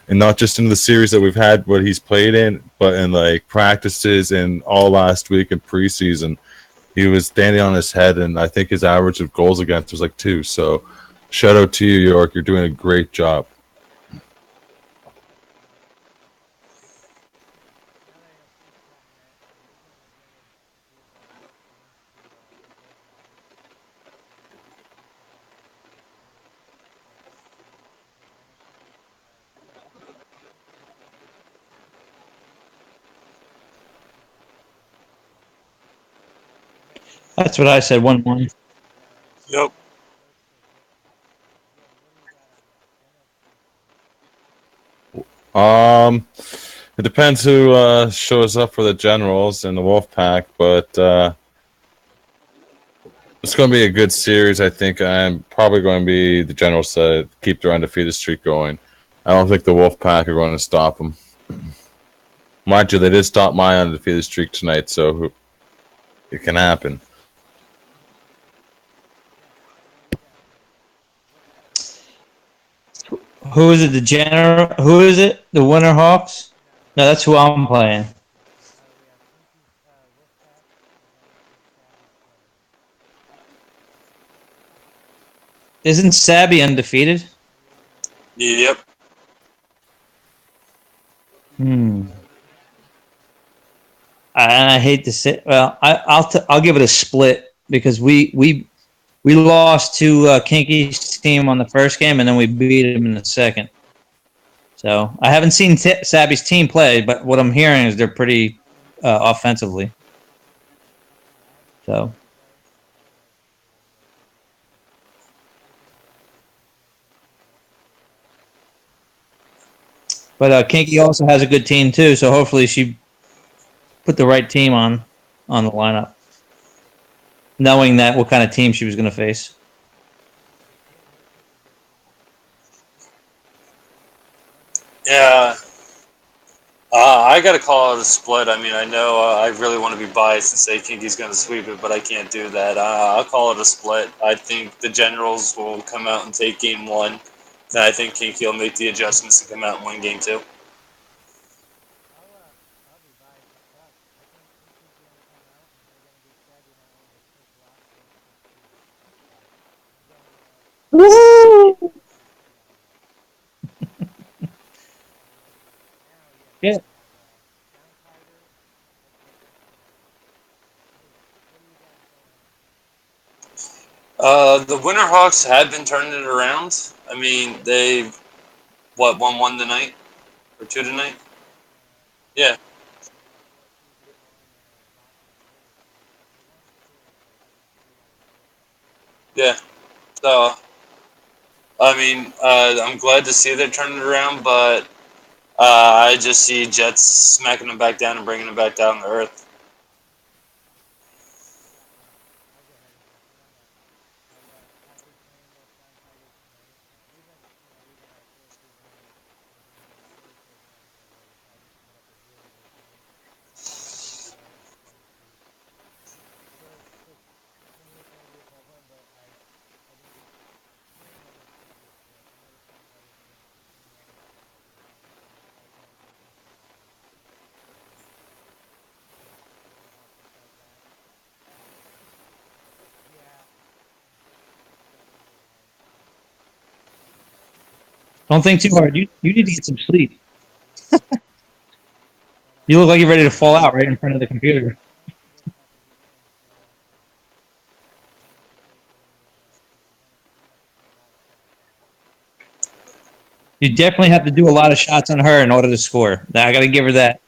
[SPEAKER 2] And not just in the series that we've had, what he's played in, but in like practices and all last week in preseason. He was standing on his head, and I think his average of goals against was like 2. So, shout out to you, York. You're doing a great job.
[SPEAKER 3] Now that I know Steve's chatting, we're going to manage give both teams to avoid lines and use the lines as a way to to take advantage of them. I think we're just going to do you guys want to make
[SPEAKER 5] That's what I said. 1-1.
[SPEAKER 1] Yep.
[SPEAKER 3] let's take it. Jordan, what do we got on that? Win or preseason?
[SPEAKER 2] It depends who shows up for the Generals and the Wolfpack, but it's going to be a good series. I think I'm probably going to be the Generals to keep their undefeated streak going. I don't think the Wolfpack are going to stop them. Mind you, they did stop my undefeated streak tonight, so it can happen.
[SPEAKER 3] Yeah. What do we got for Wolfpack?
[SPEAKER 5] Who is it? The general? Who is it? The Winter Hawks?
[SPEAKER 3] No,
[SPEAKER 5] No, that's who I'm playing.
[SPEAKER 3] we have Kinky's Wolfpack, and then we play Savvy's Flames.
[SPEAKER 5] Isn't Sabby undefeated?
[SPEAKER 3] He is undefeated.
[SPEAKER 1] Yep.
[SPEAKER 5] Hmm. I hate to say. Well, I'll give it a split because we lost to Kinky's team on the first game, and then we beat him in the second. So I haven't seen Sabby's team play, but what I'm hearing is they're pretty offensively.
[SPEAKER 3] Yeah, I haven't seen
[SPEAKER 5] So,
[SPEAKER 3] them play, so I don't know for sure, but everything that I've heard from Kinky is also pretty positive.
[SPEAKER 5] but Kinky also has a good team too. So hopefully she put the right team on the lineup, knowing that what kind of team she was going to face.
[SPEAKER 3] Jordan, what do you think of this one?
[SPEAKER 1] Yeah. I got to call it a split. I mean, I know I really want to be biased and say Kinky's going to sweep it, but I can't do that. I'll call it a split. I think the Generals will come out and take game one. Then I think Kinky will make the adjustments to come out and win game two.
[SPEAKER 3] I'll be biased myself. I think Kinky's going to come out and they're going to give Savvy not only his first loss but his first series. So I'm going
[SPEAKER 5] Woo!
[SPEAKER 3] split on that. Now, yes,
[SPEAKER 5] Yeah.
[SPEAKER 3] we have Sound Tiger versus Winter Hawks. What do you got going on here?
[SPEAKER 1] The Winterhawks have been turning it around. I mean, they won one tonight or two tonight. Yeah,
[SPEAKER 3] They got 4-2 game one and a loss in the other two. So they won two, but I think 3 out of the 4 coming from home.
[SPEAKER 1] yeah. So I mean, I'm glad to see they're turning it around, but I just see Jets smacking them back down and bringing them back down to earth.
[SPEAKER 3] Yeah, I'll go ahead and jump in on that. I've been playing those Sound Tigers tonight. Even our 4-2 win was in a really close game where the Tigers put up a really good game. Really enjoyed them too. Still to me it's going to be a tough one, but I've been hearing that it's going to be a split. I know the Sound Tigers are going to continue on their hot streak right now, and ultimately it's going to come down to the Winterhawks will fight back. Yeah, it's going to be really hard.
[SPEAKER 5] Don't think too hard. You need to get some sleep.
[SPEAKER 3] Yeah, we will. But
[SPEAKER 5] You look like you're ready to fall out right in front of the computer.
[SPEAKER 3] Wolfpack will be in, so we're gonna have to take we're gonna have to put a lot of shots on her.
[SPEAKER 5] You definitely have to do a lot of shots on her in order to score. I got to give her that.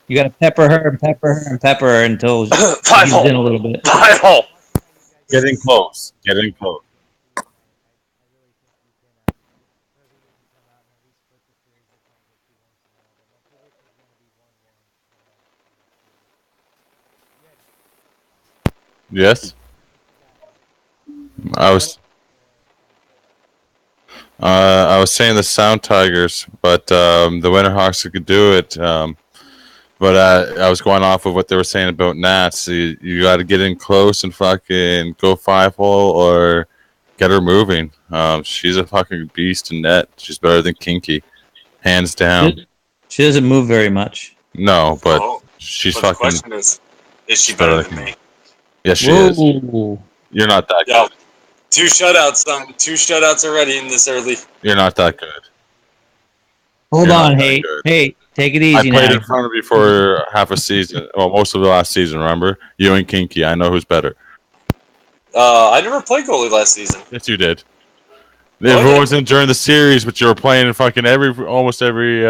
[SPEAKER 5] You got to pepper her and pepper her and pepper her until she
[SPEAKER 1] Five
[SPEAKER 5] gives in
[SPEAKER 1] hole,
[SPEAKER 5] a little bit.
[SPEAKER 1] 5 hole.
[SPEAKER 3] I'll see how you guys
[SPEAKER 2] Getting
[SPEAKER 3] play
[SPEAKER 2] close. Getting
[SPEAKER 3] in
[SPEAKER 2] close.
[SPEAKER 3] game three tonight. I really think you can hopefully we can come out and at least split the series if not get 2 wins tomorrow. But my prediction is going to be 1-1 in that series. Yeti,
[SPEAKER 2] Yes.
[SPEAKER 3] what you got here?
[SPEAKER 2] I
[SPEAKER 3] Winter
[SPEAKER 2] was
[SPEAKER 3] Hawks or Sound Tigers?
[SPEAKER 2] I was saying the Sound Tigers, but the Winterhawks could do it. But I was going off of what they were saying about Nats. You got to get in close and fucking go 5-hole or get her moving. She's a fucking beast in net. She's better than Kinky, hands down.
[SPEAKER 5] She doesn't move very much.
[SPEAKER 2] No, but
[SPEAKER 1] Oh,
[SPEAKER 2] she's
[SPEAKER 1] but the
[SPEAKER 2] fucking.
[SPEAKER 1] question is she
[SPEAKER 2] She's better
[SPEAKER 1] better
[SPEAKER 2] than
[SPEAKER 1] than me?
[SPEAKER 2] Kinky. Yes, she is.
[SPEAKER 5] Whoa.
[SPEAKER 2] You're not that
[SPEAKER 1] Yo,
[SPEAKER 2] good.
[SPEAKER 1] 2 shutouts, son. 2 shutouts already in this early.
[SPEAKER 2] You're not that good.
[SPEAKER 5] Hold
[SPEAKER 2] You're not
[SPEAKER 5] on,
[SPEAKER 2] that
[SPEAKER 5] Hate.
[SPEAKER 2] good.
[SPEAKER 5] Hey, take it
[SPEAKER 2] I
[SPEAKER 5] easy
[SPEAKER 2] played
[SPEAKER 5] now.
[SPEAKER 2] in front of you for half a season. Well, most of the last season. Remember, you and Kinky. I know who's better.
[SPEAKER 1] I never played goalie last season.
[SPEAKER 2] Yes, you did.
[SPEAKER 1] Oh,
[SPEAKER 2] If
[SPEAKER 1] I
[SPEAKER 2] it
[SPEAKER 1] did.
[SPEAKER 2] wasn't during the series, but you were playing in fucking almost every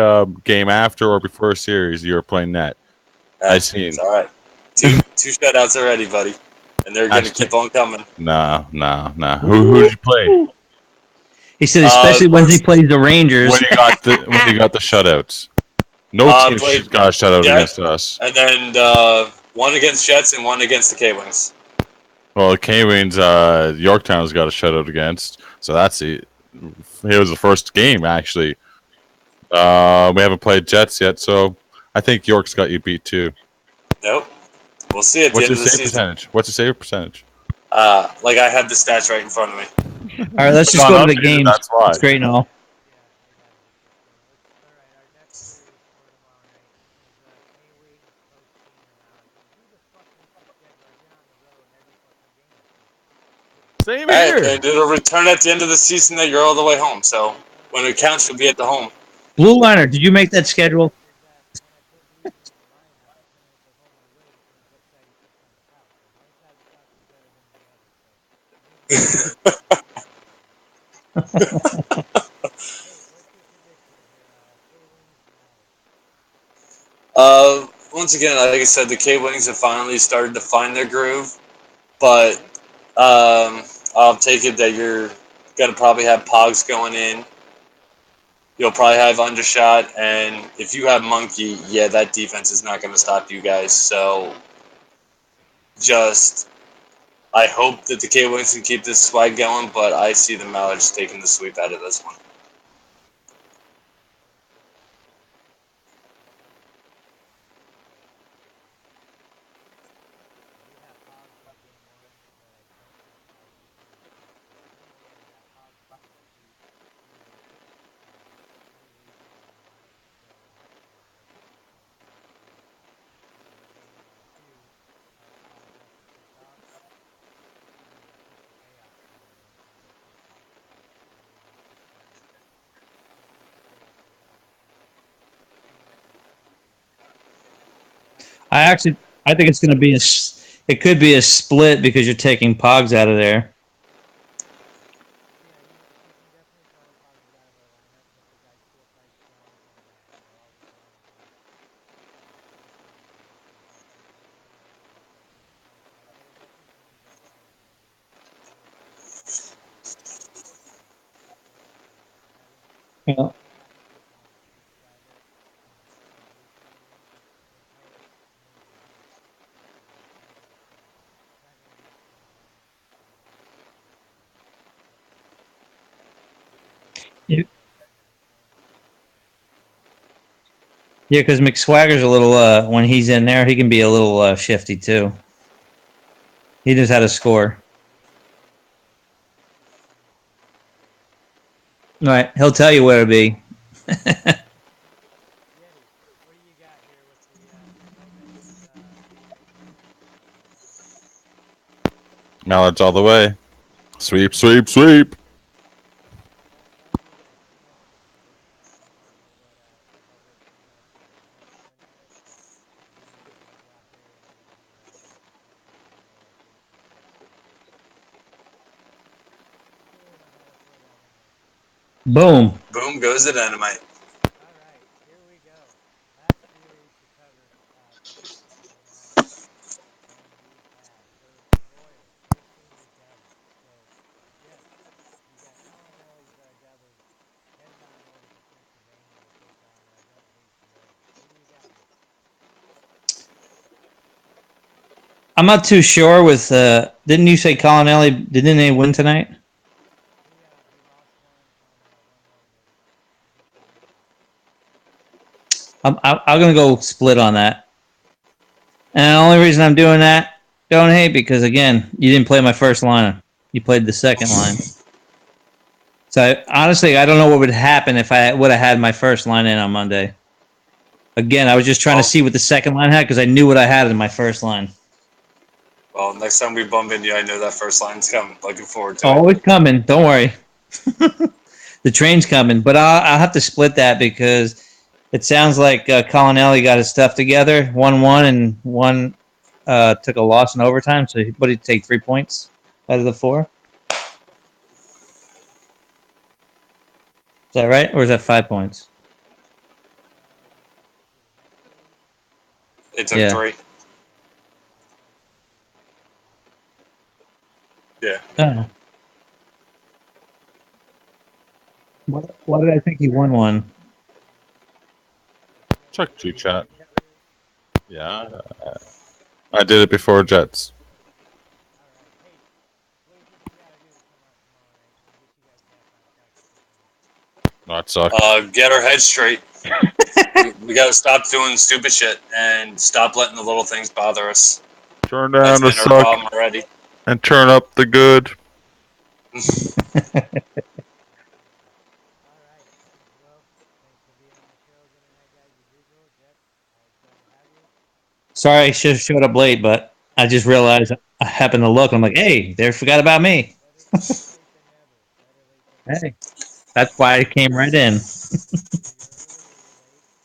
[SPEAKER 2] game after or before a series, you were playing net. I
[SPEAKER 1] It's
[SPEAKER 2] seen.
[SPEAKER 1] all right. Two shutouts already, buddy, and they're gonna
[SPEAKER 2] Hashtag,
[SPEAKER 1] keep on coming.
[SPEAKER 2] nah. Who did you play
[SPEAKER 5] He said, especially when he
[SPEAKER 1] First,
[SPEAKER 5] plays the Rangers.
[SPEAKER 2] when you got the shutouts? No team
[SPEAKER 1] played
[SPEAKER 2] got a shutout
[SPEAKER 1] Jet,
[SPEAKER 2] against us.
[SPEAKER 1] and then one against Jets and one against the K Wings.
[SPEAKER 2] Well, K-Wings, Yorktown's got a shutout against, so that's it. It was the first game actually. We haven't played Jets yet, so I think York's got you beat too.
[SPEAKER 1] Nope. We'll see at the
[SPEAKER 2] What's
[SPEAKER 1] end
[SPEAKER 2] your
[SPEAKER 1] of the
[SPEAKER 2] save
[SPEAKER 1] season.
[SPEAKER 2] percentage? What's your save percentage?
[SPEAKER 1] Like I have the stats right in front of me.
[SPEAKER 5] All right, let's
[SPEAKER 2] It's
[SPEAKER 5] just
[SPEAKER 2] not
[SPEAKER 5] go to the
[SPEAKER 2] updated.
[SPEAKER 5] games.
[SPEAKER 2] That's why.
[SPEAKER 5] Straight and all.
[SPEAKER 3] Yeah, I got it. It's just going. Let's. All right, our next series for tomorrow night is K Wings hosting the Mallets. And who the fuck makes the schedule? I've been on the road every fucking game this season.
[SPEAKER 2] Same
[SPEAKER 1] Hey,
[SPEAKER 2] here.
[SPEAKER 1] and it'll return at the end of the season that you're all the way home. So when it counts, you'll be at the home.
[SPEAKER 5] Blue Liner, did you make that schedule?
[SPEAKER 3] Is that when I put Luigi in the lineup, and then it's like, oh my wait, it's when Brookside he sits on the couch. And one side of the couch is better than the other. So maybe Hey, what's your prediction here? K Wings Mallets.
[SPEAKER 1] Once again, like I said, the K Wings have finally started to find their groove, but I'll take it that you're gonna probably have Pogs going in. You'll probably have Undershot, and if you have Monkey, yeah, that defense is not gonna stop you guys. So just I hope that the K Wings can keep this swag going, but I see the Mallards taking the sweep out of this one.
[SPEAKER 3] I do have Pogs in game one, but I don't have Pogs in game two. So anyway, I got Pogs being able to beat either Luigi or Mallets. So let's see which one's going to be. In game two, Pogs has to pick up. Pick the payoff tonight, or else I'm going to take Pogs tonight. I really like this series. Can't wait to play with Team MHL tonight.
[SPEAKER 5] I think it's going to be it could be a split because you're taking Pogs out of there.
[SPEAKER 3] Yeah, you can definitely tell Pogs is out of our lineup, but the guy still fights strong and all as long as he's definitely going to be out. So it'll definitely change our lineup when we go to Pogs out in game two. We'll see how it goes.
[SPEAKER 5] Yeah.
[SPEAKER 3] I haven't taken on a street fighter of recently until maybe Hate. It's not gonna be a fun game with
[SPEAKER 5] Yeah,
[SPEAKER 3] my opponent, but
[SPEAKER 5] because McSwagger's a little when he's in there, he can be a little shifty too. He knows how to score.
[SPEAKER 3] he's sneaky and
[SPEAKER 5] Right, he'll tell you where to be.
[SPEAKER 3] Yeti. What do you got here with the Novens Mallards tomorrow night?
[SPEAKER 2] Mallards all the way. Sweep, sweep, sweep.
[SPEAKER 3] Don't do this. Don't mess with me. I don't know what works for you guys here. You want to win at it? Give me a drop area and we'll do whatever. I know our patience is you really know how to play that in.
[SPEAKER 5] Boom.
[SPEAKER 1] Boom goes the dynamite.
[SPEAKER 3] All right, here we go. Last series to cover for tomorrow night, and we have for the Royals hosting the Devils. So, Jets, you got Colonelli's Devils heading on over to Pennsylvania to take on Don't Hate's Royals. Who do you got, Nick?
[SPEAKER 5] I'm not too sure with didn't you say Colonelli didn't they win tonight?
[SPEAKER 3] He lost one on 1-1 against the Rangers.
[SPEAKER 5] I'm gonna go split on that. And the only reason I'm doing that, don't hate, because again, you didn't play my first line. You played the second line. So honestly, I don't know what would happen if I would have had my first line in on Monday. Again, I was just trying to see what the second line had because I knew what I had in my first line.
[SPEAKER 1] Well, next time we bump into you, I know that first line's coming. Looking forward to it.
[SPEAKER 5] Oh, it's coming. Don't worry. The train's coming, but I'll have to split that because it sounds like Collinelli got his stuff together, 1-1, and one took a loss in overtime. So, what did he take? 3 points out of the 4? Is that right, or is that 5 points?
[SPEAKER 1] It took
[SPEAKER 5] Yeah.
[SPEAKER 1] 3. Yeah.
[SPEAKER 5] Oh. Why did I think he won one?
[SPEAKER 2] Check G chat. Yeah, I did it before Jets.
[SPEAKER 3] All right. Hey, what do you think we got to do to come out tomorrow night and get you guys back on practice again?
[SPEAKER 2] Not suck.
[SPEAKER 1] Get our heads straight. We got to stop doing stupid shit and stop letting the little things bother us.
[SPEAKER 2] Turn
[SPEAKER 1] That's
[SPEAKER 2] down the
[SPEAKER 1] been our
[SPEAKER 2] suck
[SPEAKER 1] problem already.
[SPEAKER 2] and turn up the good.
[SPEAKER 3] All right. Well, thanks for being on the show again tonight, guys, as usual. Jet, always glad to have you.
[SPEAKER 5] Sorry, I should have showed up late, but I just realized I happened to look. I'm like, hey, they forgot about me.
[SPEAKER 3] Better late than never. Better late than never.
[SPEAKER 5] Hey, that's why I came right in.
[SPEAKER 3] Either you're early or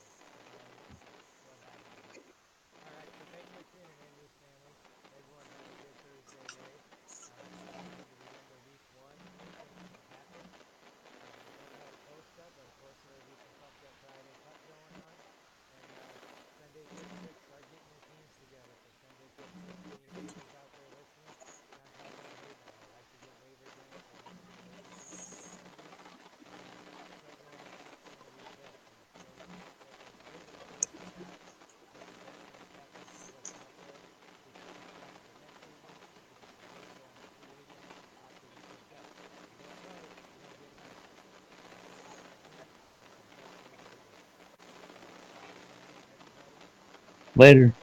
[SPEAKER 3] you're late. It's what happens, man. All right, so thanks for tuning in, Moose family. Everyone have a good Thursday day. Coming into the end of week 1, anything can happen. We don't have a post up, but of course there will be some Puck Up Friday puck going on. And Sunday Tip 6, start getting your teams together for Sunday Tip 6. Any waivers out there listening? Not talking to hate, but I like to get waivers in if they want to do waiver changes for Sunday. Start rolling out some of these vets and let those older players adapt. Let the veterans tap and see what's out there. Get you some spots for next season. Give you some info on the free agents after we pick up. You don't play, you're going to get money. You want to get on our team? That's the best way to do it. So have a good night, everybody.
[SPEAKER 5] Later.